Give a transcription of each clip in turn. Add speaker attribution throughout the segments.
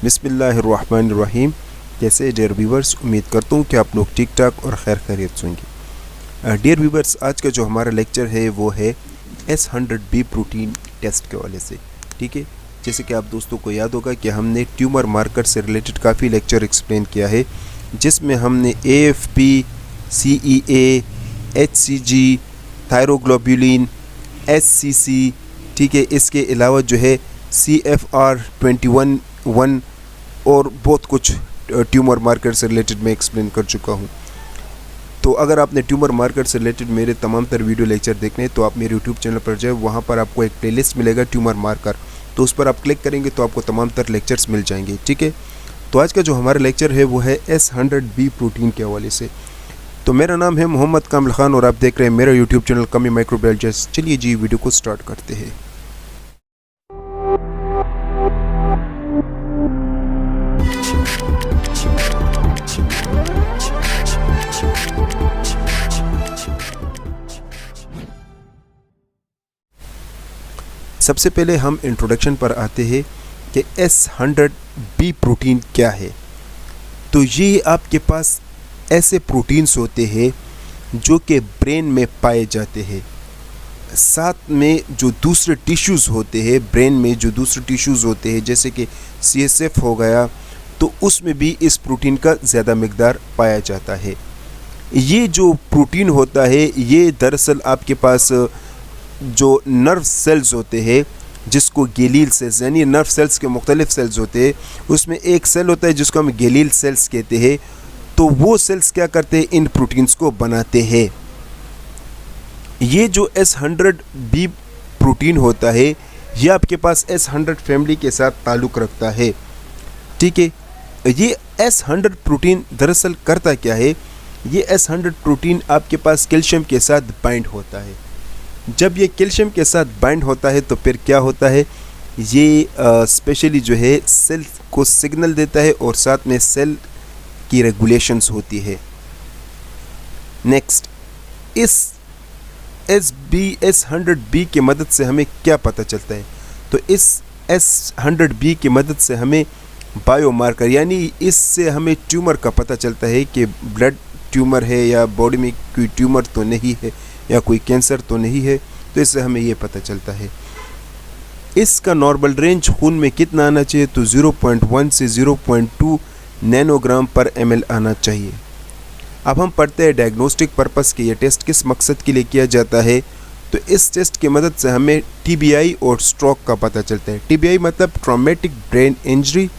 Speaker 1: बिस्मिल्लाहिर्रहमानिर्रहीम। कैसे dear viewers, उम्मीद करता हूँ कि आप लोग ठीक ठाक और खैर खैरियत से होंगे। डियर व्यूवर्स, आज का जो हमारा लेक्चर है वो है S100B प्रोटीन टेस्ट के हवाले से। ठीक है, जैसे कि आप दोस्तों को याद होगा कि हमने ट्यूमर मार्कर से रिलेटेड काफ़ी लेक्चर एक्सप्लेन किया है, जिसमें हमने AFP, CEA, HCG, thyroglobulin, SCC, ठीक है, इसके अलावा जो है CFR21 और बहुत कुछ ट्यूमर मार्कर से रिलेटेड मैं एक्सप्लेन कर चुका हूँ। तो अगर आपने ट्यूमर मार्कर से रिलेटेड मेरे तमाम तर वीडियो लेक्चर देखने हैं तो आप मेरे यूट्यूब चैनल पर जाए, वहाँ पर आपको एक प्लेलिस्ट मिलेगा ट्यूमर मार्कर, तो उस पर आप क्लिक करेंगे तो आपको तमाम तर लेक्चर्स मिल जाएंगे। ठीक है, तो आज का जो हमारा लेक्चर है वो है S100B प्रोटीन के हवाले से। तो मेरा नाम है मोहम्मद कामिल खान और आप देख रहे हैं मेरा यूट्यूब चैनल कमी माइक्रोबायोलॉजिस्ट। चलिए जी, वीडियो को स्टार्ट करते हैं। सबसे पहले हम इंट्रोडक्शन पर आते हैं कि S100B प्रोटीन क्या है। तो ये आपके पास ऐसे प्रोटीन्स होते हैं जो कि ब्रेन में पाए जाते हैं। साथ में जो दूसरे टिश्यूज़ होते हैं, ब्रेन में जो दूसरे टिश्यूज़ होते हैं जैसे कि CSF हो गया, तो उसमें भी इस प्रोटीन का ज़्यादा मिकदार पाया जाता है। ये जो प्रोटीन होता है ये दरअसल आपके पास जो नर्व सेल्स होते हैं, जिसको गैलील सेल्स यानी नर्व सेल्स के मुख्तलिफ सेल्स होते हैं, उसमें एक सेल होता है जिसको हम गैलील सेल्स कहते हैं। तो वो सेल्स क्या करते हैं, इन प्रोटीन्स को बनाते हैं। ये जो S100B प्रोटीन होता है ये आपके पास S100 फैमिली के साथ ताल्लुक़ रखता है। ठीक है, ये S100 प्रोटीन दरअसल करता क्या है, ये S100 प्रोटीन आपके पास कैल्शियम के साथ बाइंड होता है। जब ये कैल्शियम के साथ बाइंड होता है तो फिर क्या होता है, ये स्पेशली जो है सेल को सिग्नल देता है और साथ में सेल की रेगुलेशंस होती है। नेक्स्ट, इस S100B की मदद से हमें क्या पता चलता है, तो इस S100B की मदद से हमें बायोमार्कर यानी इससे हमें ट्यूमर का पता चलता है कि ब्लड ट्यूमर है या बॉडी में कोई ट्यूमर तो नहीं है या कोई कैंसर तो नहीं है, तो इससे हमें ये पता चलता है। इसका नॉर्मल रेंज खून में कितना आना चाहिए, तो 0.1 से 0.2 नैनोग्राम पर ml आना चाहिए। अब हम पढ़ते हैं डायग्नोस्टिक पर्पस के ये टेस्ट किस मकसद के लिए किया जाता है। तो इस टेस्ट की मदद से हमें TBI और स्ट्रोक का पता चलता है। TBI मतलब ट्रॉमेटिक ब्रेन इंजरी,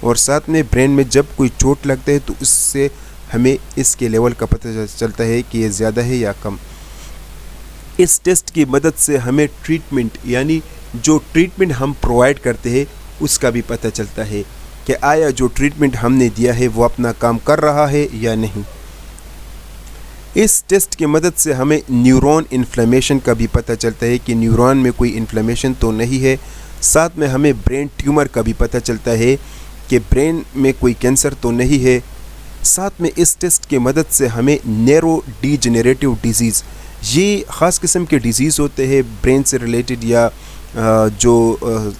Speaker 1: और साथ में ब्रेन में जब कोई चोट लगता है तो उससे हमें इसके लेवल का पता चलता है कि ये ज़्यादा है या कम। इस टेस्ट की मदद से हमें ट्रीटमेंट यानी जो ट्रीटमेंट हम प्रोवाइड करते हैं उसका भी पता चलता है कि आया जो ट्रीटमेंट हमने दिया है वो अपना काम कर रहा है या नहीं। इस टेस्ट की मदद से हमें न्यूरॉन इन्फ्लेमेशन का भी पता चलता है कि न्यूरॉन में कोई इन्फ्लेमेशन तो नहीं है। साथ में हमें ब्रेन ट्यूमर का भी पता चलता है कि ब्रेन में कोई कैंसर तो नहीं है। साथ में इस टेस्ट की मदद से हमें न्यूरो डिजेनरेटिव डिजीज़, ये ख़ास किस्म के डिजीज़ होते हैं ब्रेन से रिलेटेड या जो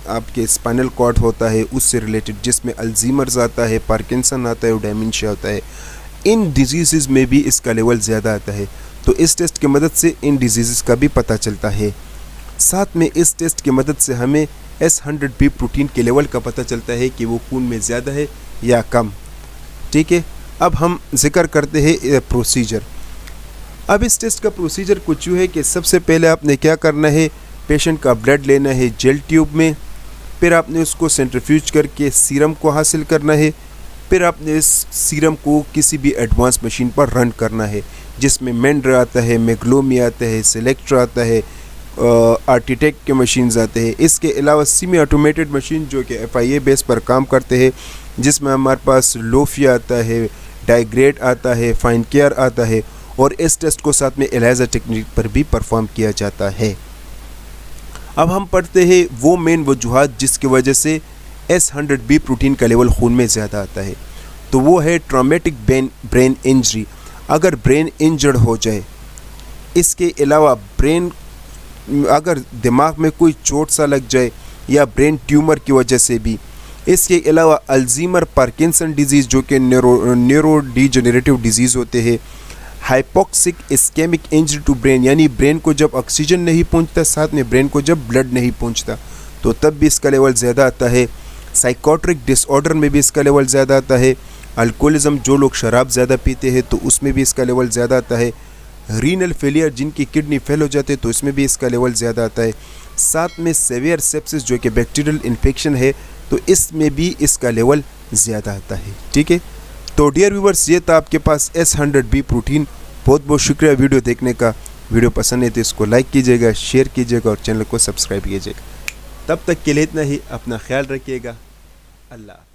Speaker 1: आपके स्पाइनल कॉर्ड होता है उससे रिलेटेड, जिसमें अल्जीमर्स आता है, पार्किंसन आता है और डेमेंशिया होता है। इन डिजीज़ में भी इसका लेवल ज़्यादा आता है, तो इस टेस्ट की मदद से इन डिजीज़ का भी पता चलता है। साथ में इस टेस्ट की मदद से हमें S100B प्रोटीन के लेवल का पता चलता है कि वो खून में ज़्यादा है या कम। ठीक है, अब हम जिक्र करते हैं प्रोसीजर। अब इस टेस्ट का प्रोसीजर कुछ यूँ है कि सबसे पहले आपने क्या करना है, पेशेंट का ब्लड लेना है जेल ट्यूब में, फिर आपने उसको सेंट्रीफ्यूज करके सीरम को हासिल करना है, फिर आपने इस सीरम को किसी भी एडवांस मशीन पर रन करना है, जिसमें मेंड्रा आता है, मैग्लोमी आता है, सेलेक्ट्रा आता है, आर्टिटेक के मशीन्स आते हैं। इसके अलावा सेमी ऑटोमेटेड मशीन जो कि FIA बेस पर काम करते हैं, जिसमें हमारे पास लोफिया आता है, डाइग्रेड आता है, फाइन केयर आता है, और इस टेस्ट को साथ में एलिजा टेक्निक पर भी परफॉर्म किया जाता है। अब हम पढ़ते हैं वो मेन वजूहात जिसकी वजह से S100B प्रोटीन का लेवल खून में ज़्यादा आता है। तो वो है ट्रॉमेटिक ब्रेन इंजरी, अगर ब्रेन इंजर्ड हो जाए। इसके अलावा ब्रेन अगर दिमाग में कोई चोट सा लग जाए या ब्रेन ट्यूमर की वजह से भी, इसके अलावा अल्जीमर, पार्किंसन डिजीज़ जो कि न्यूरो डिजेनरेटिव डिजीज़ होते हैं, hypoxic ischemic injury to brain यानी ब्रेन को जब ऑक्सीजन नहीं पहुंचता, साथ में ब्रेन को जब ब्लड नहीं पहुंचता तो तब भी इसका लेवल ज़्यादा आता है। साइकोट्रिक डिसऑर्डर में भी इसका लेवल ज़्यादा आता है। अल्कोहलिज्म, जो लोग शराब ज़्यादा पीते हैं तो उसमें भी इसका लेवल ज़्यादा आता है। रीनल फेलियर, जिनकी किडनी फेल हो जाते हैं तो इसमें भी इसका लेवल ज़्यादा आता है। साथ में सेवियर सेप्सिस जो कि बैक्टीरियल इन्फेक्शन है तो इसमें भी इसका लेवल ज़्यादा आता है। ठीक है, तो डियर व्यूवर्स, ये था आपके पास S100B प्रोटीन। बहुत बहुत शुक्रिया वीडियो देखने का। वीडियो पसंद है तो इसको लाइक कीजिएगा, शेयर कीजिएगा और चैनल को सब्सक्राइब कीजिएगा। तब तक के लिए इतना ही, अपना ख्याल रखिएगा। अल्लाह।